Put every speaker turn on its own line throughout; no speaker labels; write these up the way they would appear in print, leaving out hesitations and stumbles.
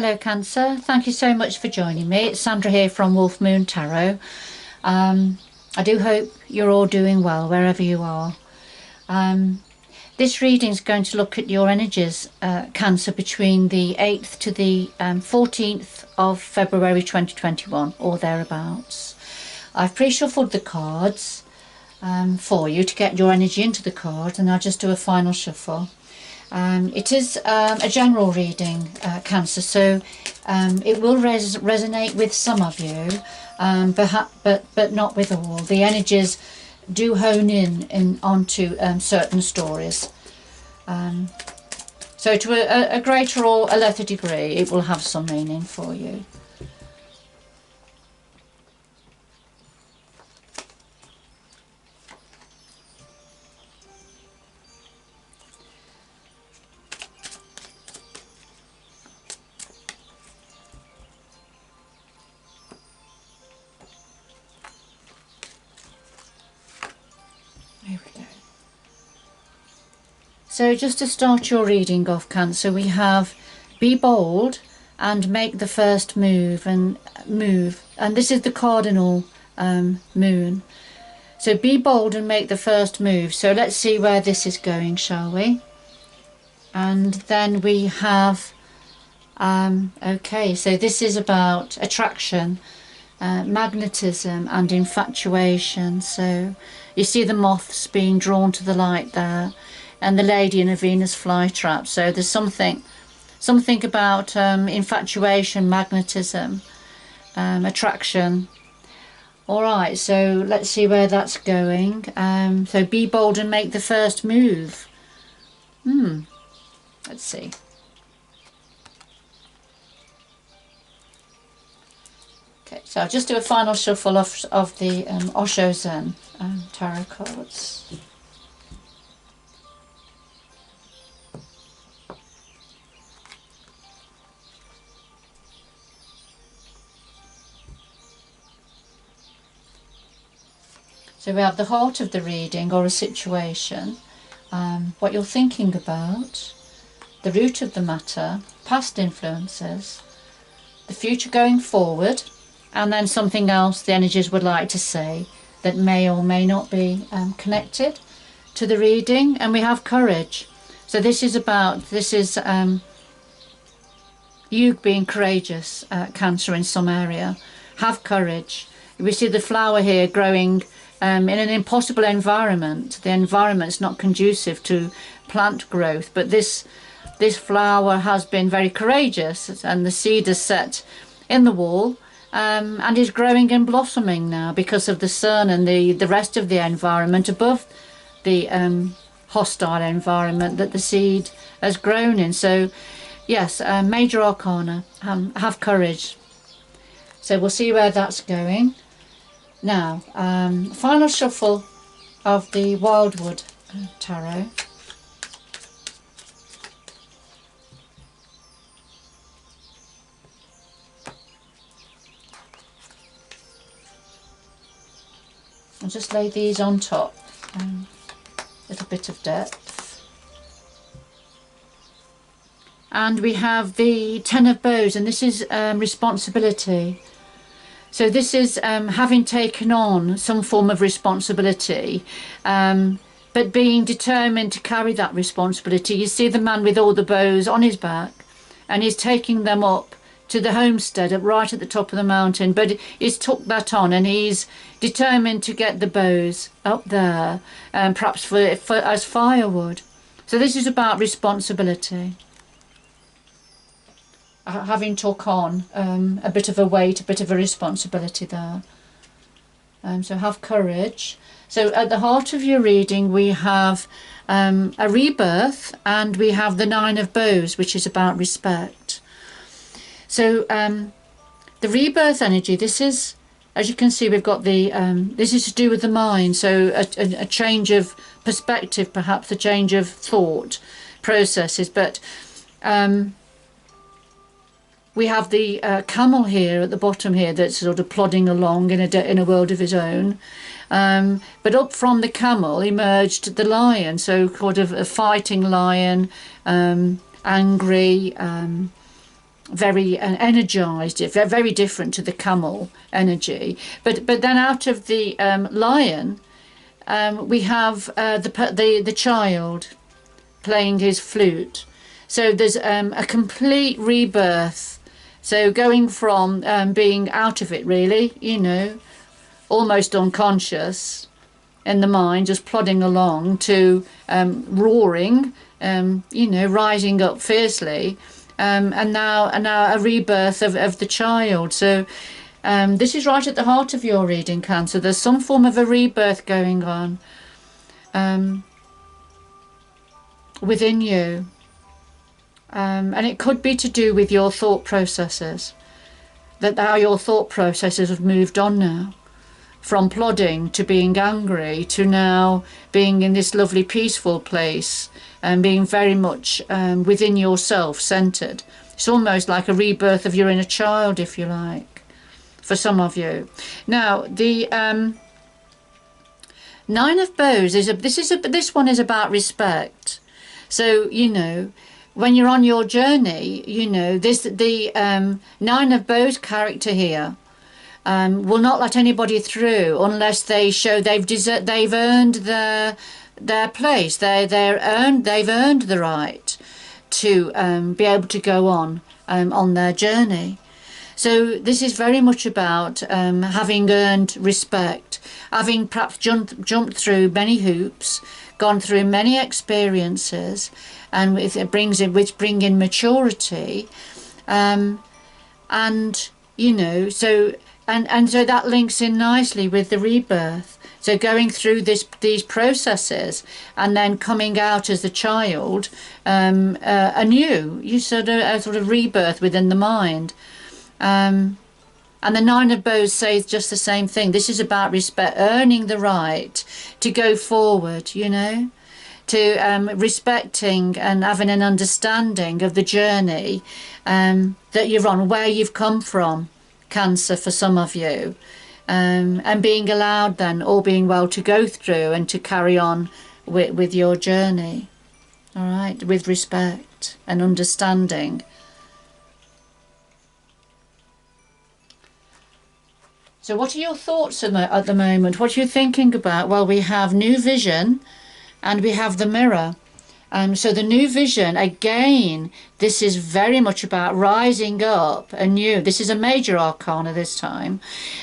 Hello Cancer, thank you so much for joining me. It's Sandra here from Wolf Moon Tarot. I do hope you're all doing well wherever you are. This reading is going to look at your energies, Cancer, between the 8th to the 14th of February 2021 or thereabouts. I've pre-shuffled the cards for you to get your energy into the cards, and I'll just do a final shuffle. It is a general reading, Cancer, so it will resonate with some of you, but not with all. The energies do hone in onto certain stories. So to a greater or a lesser degree, it will have some meaning for you. There we go. So just to start your reading off, Cancer, we have be bold and make the first move, and this is the cardinal moon. So be bold and make the first move. So let's see where this is going, shall we? And then we have okay, so this is about attraction, magnetism and infatuation. So you see the moths being drawn to the light there, and the lady in a Venus flytrap. So there's something about infatuation, magnetism, attraction. All right, so let's see where that's going. So be bold and make the first move. Let's see. Okay, so I'll just do a final shuffle of the Osho Zen tarot cards. So we have the heart of the reading, or a situation, what you're thinking about, the root of the matter, past influences, the future going forward, and then something else the energies would like to say that may or may not be connected to the reading. And we have courage. So this is you being courageous, Cancer, in some area. Have courage. We see the flower here growing in an impossible environment. The environment's not conducive to plant growth, but this flower has been very courageous, and the seed is set in the wall, and is growing and blossoming now because of the sun and the rest of the environment above the hostile environment that the seed has grown in. So yes, major arcana, have courage. So we'll see where that's going. Now, final shuffle of the Wildwood Tarot. I'll just lay these on top, a little bit of depth. And we have the Ten of Bows, and this is responsibility. So this is having taken on some form of responsibility, but being determined to carry that responsibility. You see the man with all the bows on his back, and he's taking them up to the homestead right at the top of the mountain, but he's took that on, and he's determined to get the bows up there, perhaps for as firewood. So this is about responsibility, having took on a bit of a weight, a bit of a responsibility there. So have courage. So at the heart of your reading we have a rebirth, and we have the Nine of Bows, which is about respect. So the rebirth energy, this is, as you can see, we've got the this is to do with the mind. So a change of perspective, perhaps a change of thought processes. But we have the camel here at the bottom here, that's sort of plodding along in a world of his own. But up from the camel emerged the lion, so sort of a fighting lion, angry, very energized, very different to the camel energy. But then out of the lion, we have the child playing his flute. So there's a complete rebirth. So going from being out of it, really, you know, almost unconscious in the mind, just plodding along, to roaring, you know, rising up fiercely, and now a rebirth of the child. So this is right at the heart of your reading, Cancer. There's some form of a rebirth going on within you, and it could be to do with your thought processes, that how your thought processes have moved on now, from plodding to being angry to now being in this lovely peaceful place and being very much within yourself centered. It's almost like a rebirth of your inner child, if you like, for some of you. Now the Nine of Bows this one is about respect. So, you know, when you're on your journey, you know, the Nine of Bows character here will not let anybody through unless they show they've earned their place. They've earned the right to be able to go on their journey. So this is very much about having earned respect, having perhaps jumped through many hoops, gone through many experiences, and which bring in maturity, and you know, so. And so that links in nicely with the rebirth. So going through these processes and then coming out as a child anew, you sort of a sort of rebirth within the mind. And the Nine of Bows says just the same thing. This is about respect, earning the right to go forward, you know, to respecting and having an understanding of the journey that you're on, where you've come from. Cancer, for some of you, and being allowed then, all being well, to go through and to carry on with your journey, all right, with respect and understanding. So what are your thoughts at the moment? What are you thinking about? Well, we have new vision and we have the mirror. So the new vision, again, this is very much about rising up anew. This is a major arcana this time.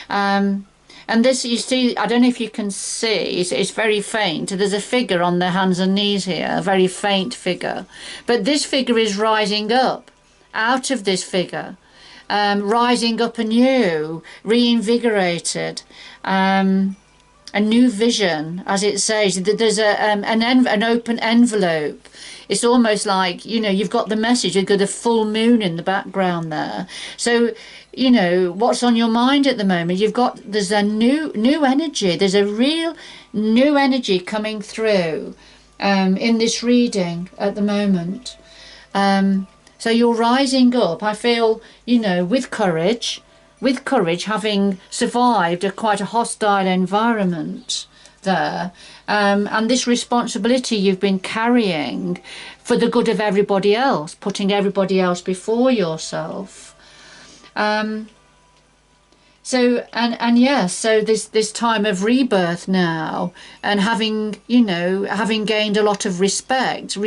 And this, you see, I don't know if you can see, it's very faint. There's a figure on their hands and knees here, a very faint figure. But this figure is rising up out of this figure, rising up anew, reinvigorated. A new vision, as it says. There's an open envelope. It's almost like, you know, you've got the message, you've got a full moon in the background there. So, you know, what's on your mind at the moment? There's a new energy. There's a real new energy coming through in this reading at the moment. So you're rising up, I feel, you know, with courage, having survived quite a hostile environment there, and this responsibility you've been carrying for the good of everybody else, putting everybody else before yourself. So this time of rebirth now, and having gained a lot of respect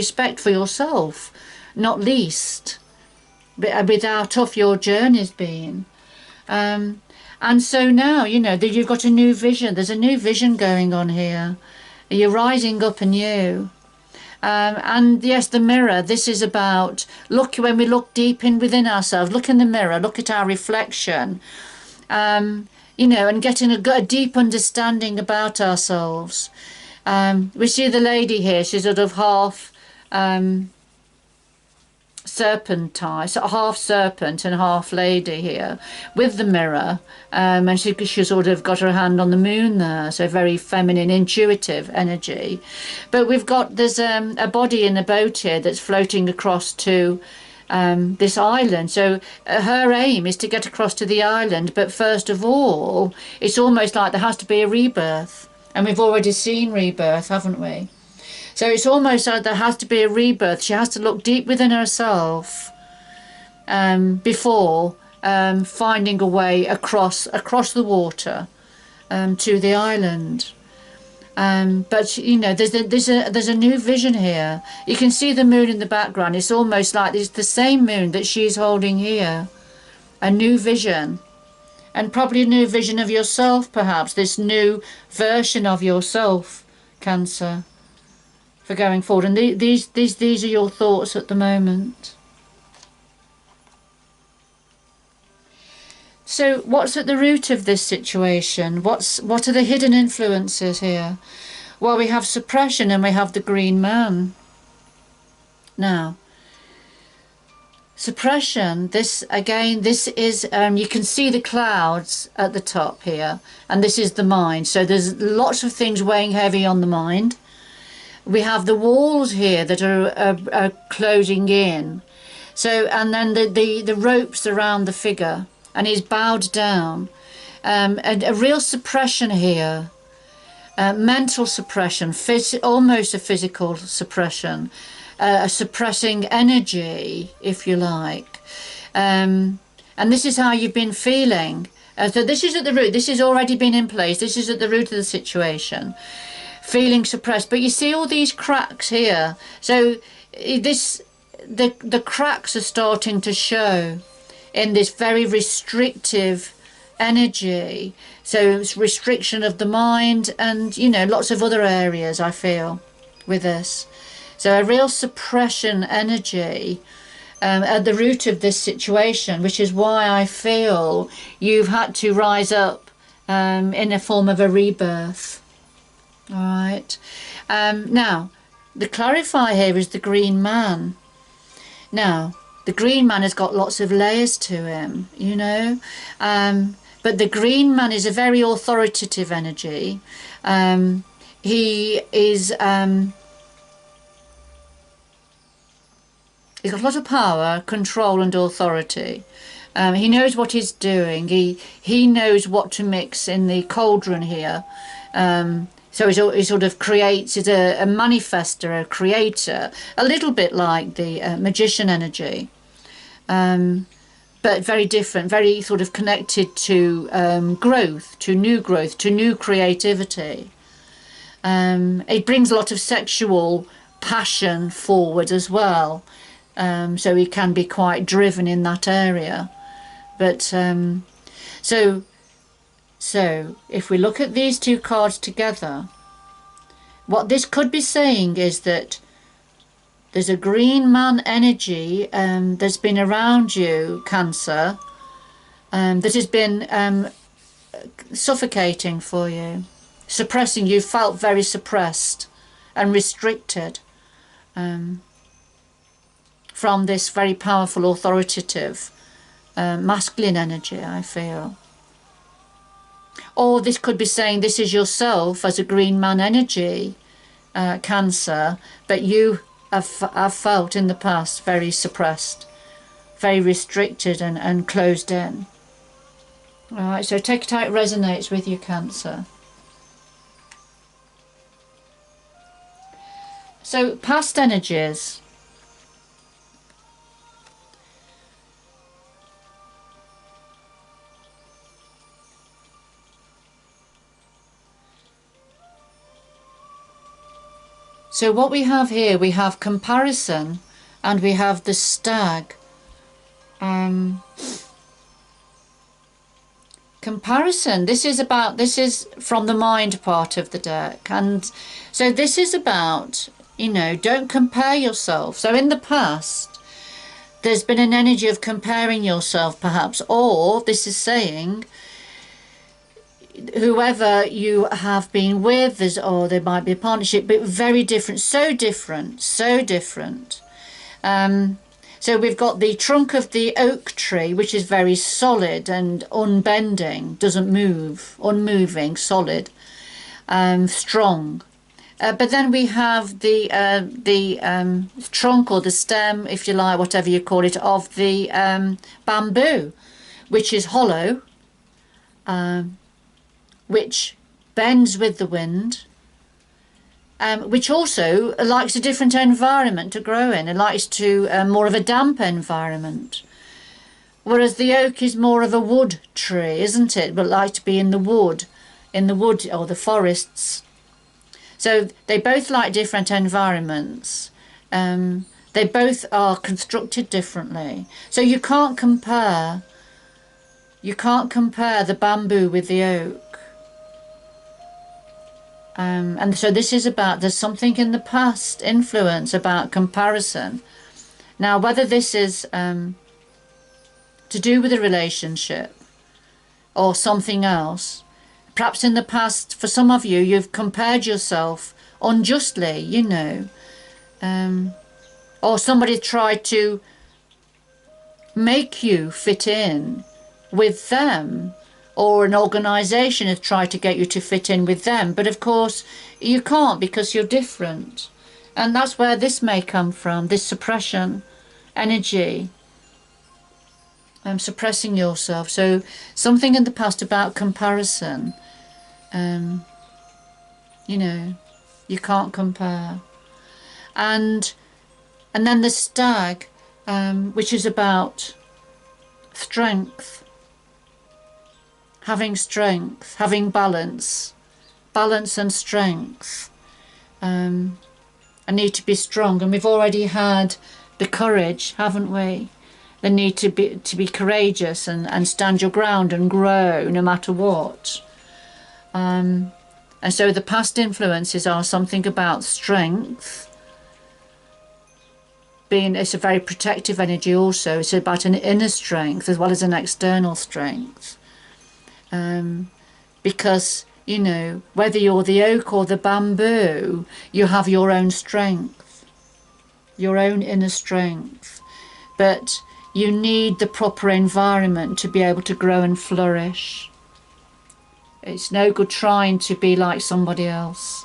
for yourself, not least, with how tough your journey's been. And so now, you know, that you've got a new vision. There's a new vision going on here. You're rising up anew. And yes, the mirror, this is about, when we look deep within ourselves, look in the mirror, look at our reflection, you know, and getting a deep understanding about ourselves. We see the lady here, she's sort of half serpentine, so half serpent and half lady here with the mirror, and she sort of got her hand on the moon there, so very feminine, intuitive energy. But there's a body in a boat here that's floating across to this island. So her aim is to get across to the island, but first of all, it's almost like there has to be a rebirth, and we've already seen rebirth, haven't we? So it's almost like there has to be a rebirth. She has to look deep within herself before finding a way across the water to the island. But you know, there's a new vision here. You can see the moon in the background. It's almost like it's the same moon that she's holding here. A new vision, and probably a new vision of yourself, perhaps this new version of yourself, Cancer, for going forward. And these are your thoughts at the moment. So what's at the root of this situation? What are the hidden influences here? Well, we have suppression and we have the green man. Now, suppression, this is, you can see the clouds at the top here, and this is the mind. So there's lots of things weighing heavy on the mind. We have the walls here that are closing in. So, and then the ropes around the figure, and he's bowed down. A real suppression here, mental suppression, almost a physical suppression, a suppressing energy, if you like. And this is how you've been feeling. So this is at the root. This has already been in place. This is at the root of the situation. Feeling suppressed. But you see all these cracks here. So the cracks are starting to show in this very restrictive energy. So it's restriction of the mind and, you know, lots of other areas, I feel, with this. So a real suppression energy at the root of this situation, which is why I feel you've had to rise up in a form of a rebirth. All right. Now, the clarifier here is the green man. Now, the green man has got lots of layers to him, you know. But the green man is a very authoritative energy. He is... he's got a lot of power, control and authority. He knows what he's doing. He knows what to mix in the cauldron here. So he sort of creates, he's a manifester, a creator, a little bit like the magician energy. But very different, very sort of connected to growth, to new creativity. It brings a lot of sexual passion forward as well. So he can be quite driven in that area. But so if we look at these two cards together, what this could be saying is that there's a green man energy that's been around you, Cancer, that has been suffocating for you, suppressing you. Felt very suppressed and restricted from this very powerful, authoritative, masculine energy, I feel. Or this could be saying this is yourself as a green man energy, Cancer, but you have felt in the past very suppressed, very restricted and closed in. All right, so take it how it resonates with you, Cancer. So past energies. So what we have here, we have comparison and we have the stag. Comparison, this is from the mind part of the deck. And so this is about, you know, don't compare yourself. So in the past, there's been an energy of comparing yourself perhaps, or this is saying, whoever you have been with, or there might be a partnership, but very different, so different. So we've got the trunk of the oak tree, which is very solid and unbending, doesn't move, unmoving, solid, strong. But then we have the trunk or the stem, if you like, whatever you call it, of the bamboo, which is hollow, which bends with the wind, which also likes a different environment to grow in. It likes to more of a damp environment. Whereas the oak is more of a wood tree, isn't it? But like to be in the wood or the forests. So they both like different environments. They both are constructed differently. So you can't compare the bamboo with the oak. And so this is about, there's something in the past influence about comparison. Now, whether this is to do with a relationship or something else, perhaps in the past, for some of you, you've compared yourself unjustly, you know, or somebody tried to make you fit in with them, or an organisation has tried to get you to fit in with them. But of course, you can't, because you're different. And that's where this may come from, this suppression energy. Suppressing yourself. So something in the past about comparison. You know, you can't compare. And then the stag, which is about strength. Having strength, having balance and strength. I need to be strong, and we've already had the courage, haven't we? The need to be courageous and stand your ground and grow no matter what. And so the past influences are something about strength. It's a very protective energy also. It's about an inner strength as well as an external strength. Because, you know, whether you're the oak or the bamboo, you have your own strength, your own inner strength. But you need the proper environment to be able to grow and flourish. It's no good trying to be like somebody else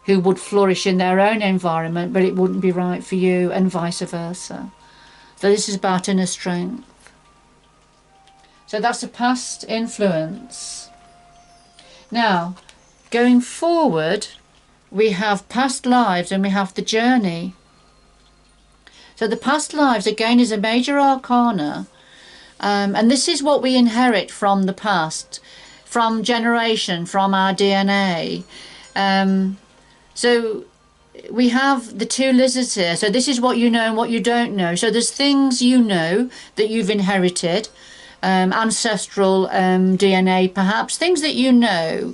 who would flourish in their own environment, but it wouldn't be right for you, and vice versa. So this is about inner strength. So that's a past influence. Now, going forward, we have past lives and we have the journey. So the past lives, again, is a major arcana. And this is what we inherit from the past, from generation, from our DNA. So we have the two lizards here. So this is what you know and what you don't know. So there's things you know that you've inherited, ancestral DNA perhaps, things that you know.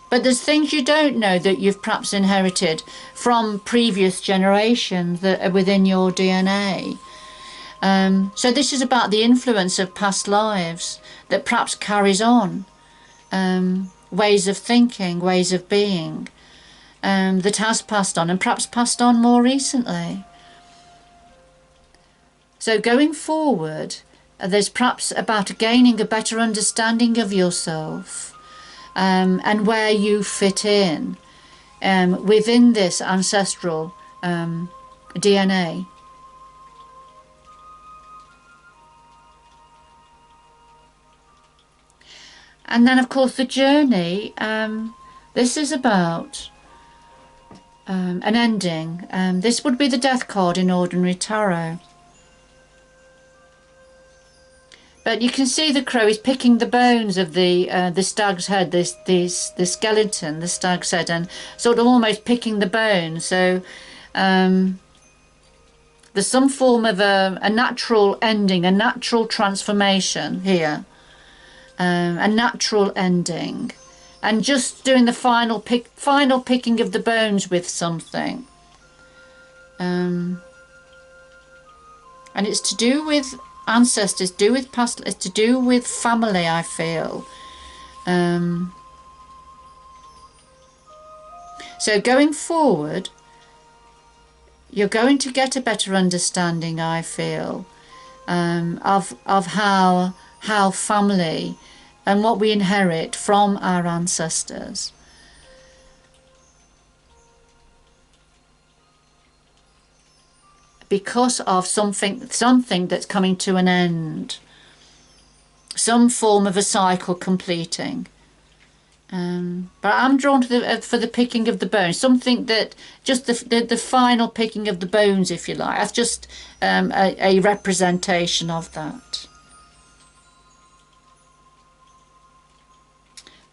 But there's things you don't know that you've perhaps inherited from previous generations that are within your DNA. So this is about the influence of past lives that perhaps carries on. Ways of thinking, ways of being, that has passed on and perhaps passed on more recently. So going forward, there's perhaps about gaining a better understanding of yourself. And where you fit in within this ancestral DNA. And then, of course, the journey. This is about an ending. This would be the Death card in ordinary tarot. But you can see the crow is picking the bones of the stag's head, the skeleton, the stag's head, and sort of almost picking the bones. So there's some form of a natural ending, a natural transformation here, a natural ending, and just doing the final picking of the bones with something. And it's to do with ancestors, do with past, it's to do with family, I feel. So going forward, you're going to get a better understanding, I feel, of how family and what we inherit from our ancestors. Because of something that's coming to an end, some form of a cycle completing, But I'm drawn to the for the picking of the bones. Something that just the final picking of the bones, if you like. That's just a representation of that.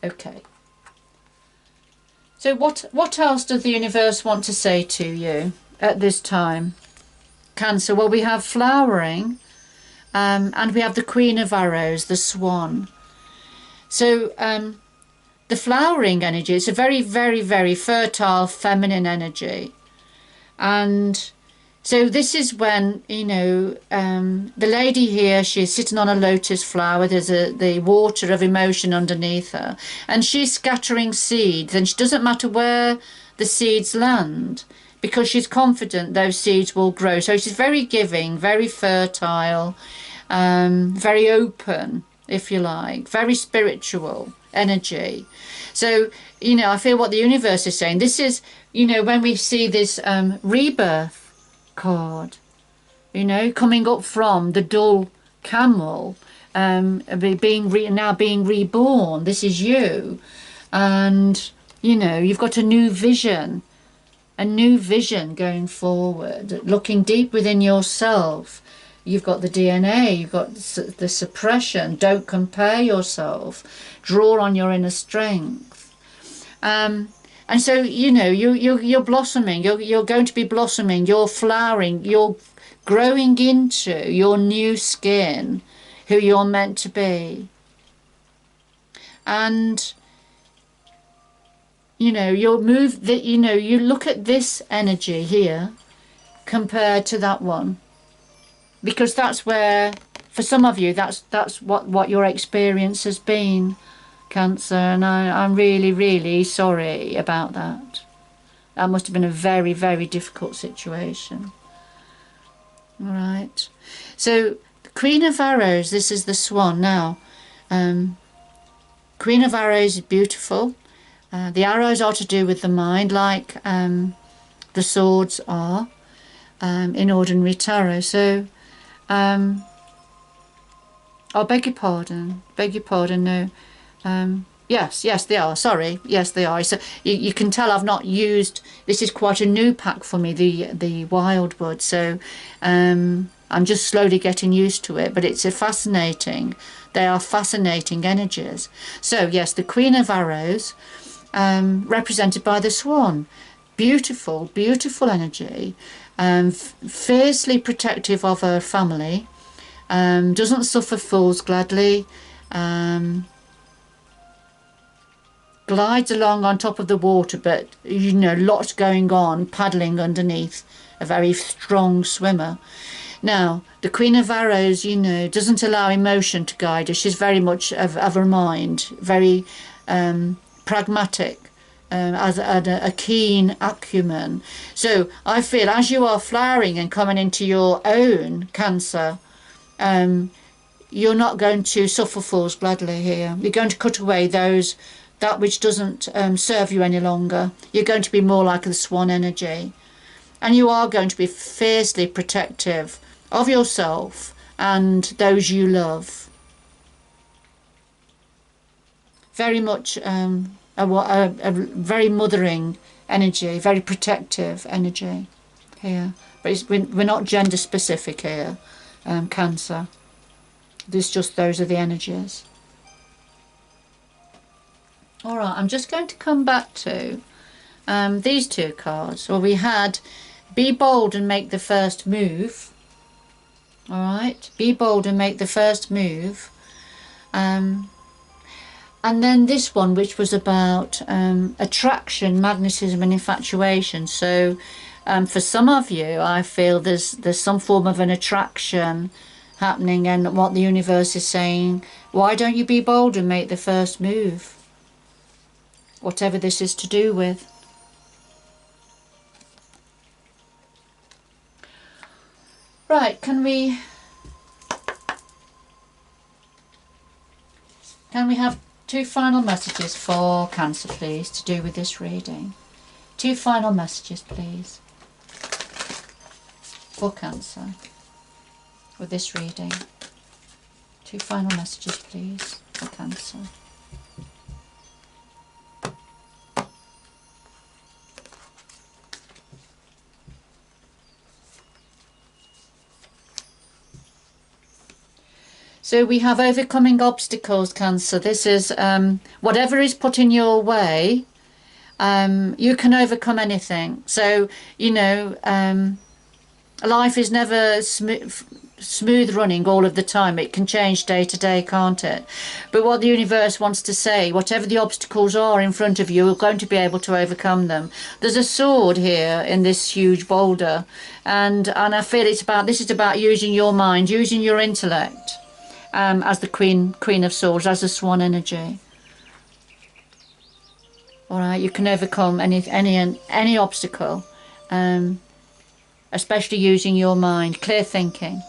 Okay. So what else does the universe want to say to you at this time, Cancer? Well, we have flowering, and we have the Queen of Arrows, the Swan. So the flowering energy, it's a very, very, very fertile feminine energy. And so this is when, you know, the lady here, she's sitting on a lotus flower. There's the water of emotion underneath her. And she's scattering seeds. And it doesn't matter where the seeds land, because she's confident those seeds will grow. So she's very giving, very fertile, very open, if you like, very spiritual energy. So, you know, I feel what the universe is saying. This is, you know, when we see this rebirth card, you know, coming up from the dull camel, now being reborn. This is you. And, you know, you've got a new vision going forward, looking deep within yourself. You've got the DNA, you've got the suppression. Don't compare yourself. Draw on your inner strength. And so, you know, you're blossoming. You're going to be blossoming. You're flowering. You're growing into your new skin, who you're meant to be. And, you know, you look at this energy here compared to that one. Because that's where, for some of you, that's what your experience has been, Cancer, and I'm really, really sorry about that. That must have been a very, very difficult situation. All right. So, Queen of Arrows, this is the Swan. Now, Queen of Arrows is beautiful. The arrows are to do with the mind, like the swords are in ordinary tarot. So, oh, beg your pardon, no. Yes, they are, sorry, yes they are. So you can tell I've not used, this is quite a new pack for me, the Wildwood, so I'm just slowly getting used to it, but it's they are fascinating energies. So yes, the Queen of Arrows, represented by the Swan, beautiful, beautiful energy, fiercely protective of her family, doesn't suffer fools gladly, glides along on top of the water, but, you know, lots going on, paddling underneath, a very strong swimmer. Now, the Queen of Arrows, you know, doesn't allow emotion to guide her. She's very much of her mind, very pragmatic, as a keen acumen. So I feel as you are flowering and coming into your own, Cancer, you're not going to suffer fools gladly here. You're going to cut away that which doesn't serve you any longer. You're going to be more like the Swan energy. And you are going to be fiercely protective of yourself and those you love. Very much a very mothering energy, very protective energy here. But we're not gender specific here, Cancer. There's just those are the energies. All right, I'm just going to come back to these two cards. Well, we had Be Bold and Make the First Move. All right, Be Bold and Make the First Move. And then this one, which was about attraction, magnetism and infatuation. So for some of you, I feel there's some form of an attraction happening, and what the universe is saying, why don't you be bold and make the first move? Whatever this is to do with. Right, can we have two final messages for Cancer, please, to do with this reading? Two final messages, please, for Cancer with this reading. Two final messages, please, for Cancer. So we have overcoming obstacles, Cancer. This is whatever is put in your way, you can overcome anything. So, you know, life is never smooth running all of the time. It can change day to day, can't it? But what the universe wants to say, whatever the obstacles are in front of you, you're going to be able to overcome them. There's a sword here in this huge boulder, and I feel this is about using your mind, using your intellect, as the Queen of Swords, as the Swan energy. All right, you can overcome any obstacle, especially using your mind, clear thinking.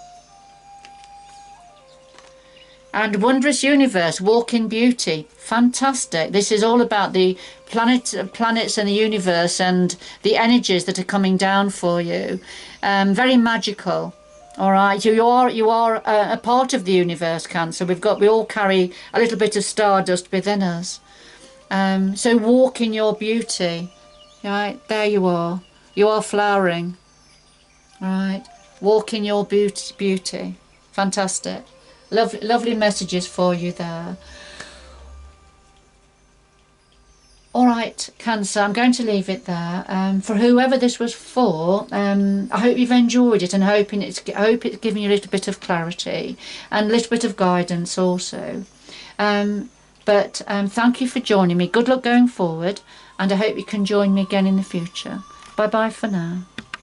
And wondrous universe, walk in beauty. Fantastic. This is all about the planets and the universe and the energies that are coming down for you. Very magical. All right, you are a part of the universe, Cancer. We all carry a little bit of stardust within us. So walk in your beauty. Right, there you are. You are flowering. All right, walk in your beauty. Fantastic. Lovely messages for you there. All right, Cancer, I'm going to leave it there. For whoever this was for, I hope you've enjoyed it, and I hope it's giving you a little bit of clarity and a little bit of guidance also. But thank you for joining me. Good luck going forward, and I hope you can join me again in the future. Bye bye for now.